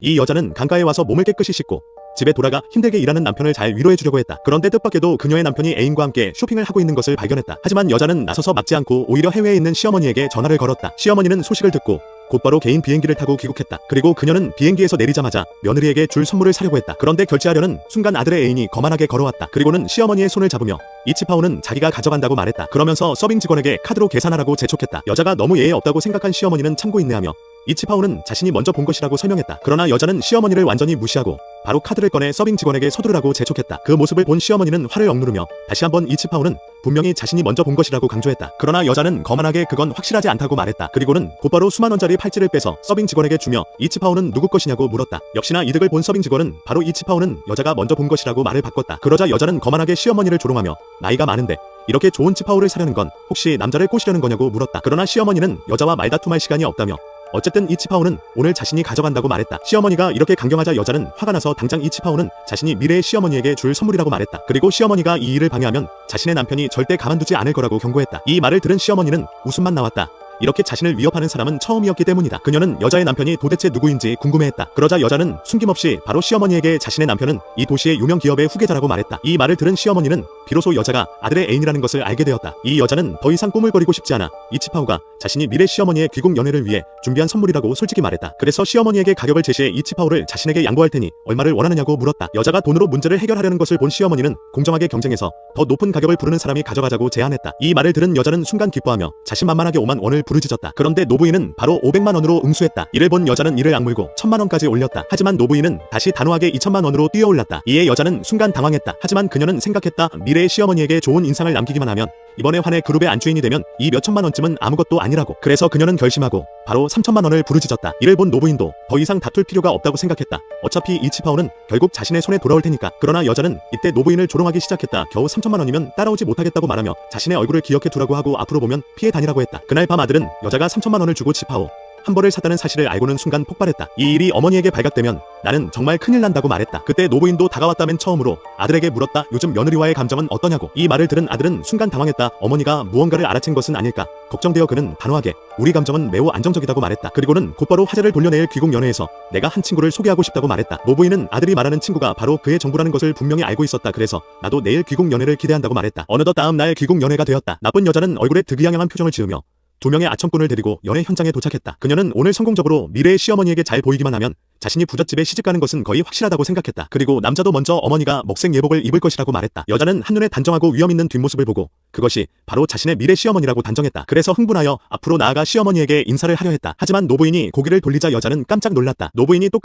이 여자는 강가에 와서 몸을 깨끗이 씻고 집에 돌아가 힘들게 일하는 남편을 잘 위로해주려고 했다. 그런데 뜻밖에도 그녀의 남편이 애인과 함께 쇼핑을 하고 있는 것을 발견했다. 하지만 여자는 나서서 막지 않고 오히려 해외에 있는 시어머니에게 전화를 걸었다. 시어머니는 소식을 듣고 곧바로 개인 비행기를 타고 귀국했다. 그리고 그녀는 비행기에서 내리자마자 며느리에게 줄 선물을 사려고 했다. 그런데 결제하려는 순간 아들의 애인이 거만하게 걸어왔다. 그리고는 시어머니의 손을 잡으며 이 치파오는 자기가 가져간다고 말했다. 그러면서 서빙 직원에게 카드로 계산하라고 재촉했다. 여자가 너무 예의 없다고 생각한 시어머니는 참고 있네하며 이 치파오는 자신이 먼저 본 것이라고 설명했다. 그러나 여자는 시어머니를 완전히 무시하고 바로 카드를 꺼내 서빙 직원에게 서두르라고 재촉했다. 그 모습을 본 시어머니는 화를 억누르며 다시 한번 이 치파오는 분명히 자신이 먼저 본 것이라고 강조했다. 그러나 여자는 거만하게 그건 확실하지 않다고 말했다. 그리고는 곧바로 수만 원짜리 팔찌를 빼서 서빙 직원에게 주며 이 치파오는 누구 것이냐고 물었다. 역시나 이득을 본 서빙 직원은 바로 이 치파오는 여자가 먼저 본 것이라고 말을 바꿨다. 그러자 여자는 거만하게 시어머니를 조롱하며 나이가 많은데 이렇게 좋은 치파오를 사려는 건 혹시 남자를 꼬시려는 거냐고 물었다. 그러나 시어머니는 여자와 말다툼할 시간이 없다며 어쨌든 이 치파오는 오늘 자신이 가져간다고 말했다. 시어머니가 이렇게 강경하자 여자는 화가 나서 당장 이 치파오는 자신이 미래의 시어머니에게 줄 선물이라고 말했다. 그리고 시어머니가 이 일을 방해하면 자신의 남편이 절대 가만두지 않을 거라고 경고했다. 이 말을 들은 시어머니는 웃음만 나왔다. 이렇게 자신을 위협하는 사람은 처음이었기 때문이다. 그녀는 여자의 남편이 도대체 누구인지 궁금해했다. 그러자 여자는 숨김없이 바로 시어머니에게 자신의 남편은 이 도시의 유명 기업의 후계자라고 말했다. 이 말을 들은 시어머니는 비로소 여자가 아들의 애인이라는 것을 알게 되었다. 이 여자는 더 이상 꿈을 버리고 싶지 않아 이 치파오가 자신이 미래 시어머니의 귀국 연회를 위해 준비한 선물이라고 솔직히 말했다. 그래서 시어머니에게 가격을 제시해 이 치파오를 자신에게 양보할 테니 얼마를 원하느냐고 물었다. 여자가 돈으로 문제를 해결하려는 것을 본 시어머니는 공정하게 경쟁해서 더 높은 가격을 부르는 사람이 가져가자고 제안했다. 이 말을 들은 여자는 순간 기뻐하며 자신만만하게 5만 원을 부르짖었다. 그런데 노부인은 바로 500만 원으로 응수했다. 이를 본 여자는 이를 악물고 1000만 원까지 올렸다. 하지만 노부인은 다시 단호하게 2000만 원으로 뛰어올랐다. 이에 여자는 순간 당황했다. 하지만 그녀는 생각했다. 미래의 시어머니에게 좋은 인상을 남기기만 하면 이번에 환해 그룹의 안주인이 되면 이 몇천만 원쯤은 아무것도 아니라고. 그래서 그녀는 결심하고 바로 3000만 원을 부르짖었다. 이를 본 노부인도 더 이상 다툴 필요가 없다고 생각했다. 어차피 이 치파오는 결국 자신의 손에 돌아올 테니까. 그러나 여자는 이때 노부인을 조롱하기 시작했다. 겨우 3000만 원이면 따라오지 못하겠다고 말하며 자신의 얼굴을 기억해 두라고 하고 앞으로 보면 피해 다니라고 했다. 그날 밤 아들은 여자가 3000만 원을 주고 치파오 한 벌을 샀다는 사실을 알고는 순간 폭발했다. 이 일이 어머니에게 발각되면 나는 정말 큰일 난다고 말했다. 그때 노부인도 다가왔다. 맨 처음으로 아들에게 물었다. 요즘 며느리와의 감정은 어떠냐고. 이 말을 들은 아들은 순간 당황했다. 어머니가 무언가를 알아챈 것은 아닐까 걱정되어 그는 단호하게 우리 감정은 매우 안정적이다고 말했다. 그리고는 곧바로 화제를 돌려내일 귀국 연회에서 내가 한 친구를 소개하고 싶다고 말했다. 노부인은 아들이 말하는 친구가 바로 그의 전부라는 것을 분명히 알고 있었다. 그래서 나도 내일 귀국 연회를 기대한다고 말했다. 어느덧 다음 날 귀국 연회가 되었다. 나쁜 여자는 얼굴에 득이양양한 표정을 지으며 두 명의 아첨꾼을 데리고 연애 현장에 도착했다. 그녀는 오늘 성공적으로 미래의 시어머니에게 잘 보이기만 하면 자신이 부잣집에 시집가는 것은 거의 확실하다고 생각했다. 그리고 남자도 먼저 어머니가 먹색 예복을 입을 것이라고 말했다. 여자는 한눈에 단정하고 위험 있는 뒷모습을 보고 그것이 바로 자신의 미래 시어머니라고 단정했다. 그래서 흥분하여 앞으로 나아가 시어머니에게 인사를 하려 했다. 하지만 노부인이 고개를 돌리자 여자는 깜짝 놀랐다. 노부인이 똑같은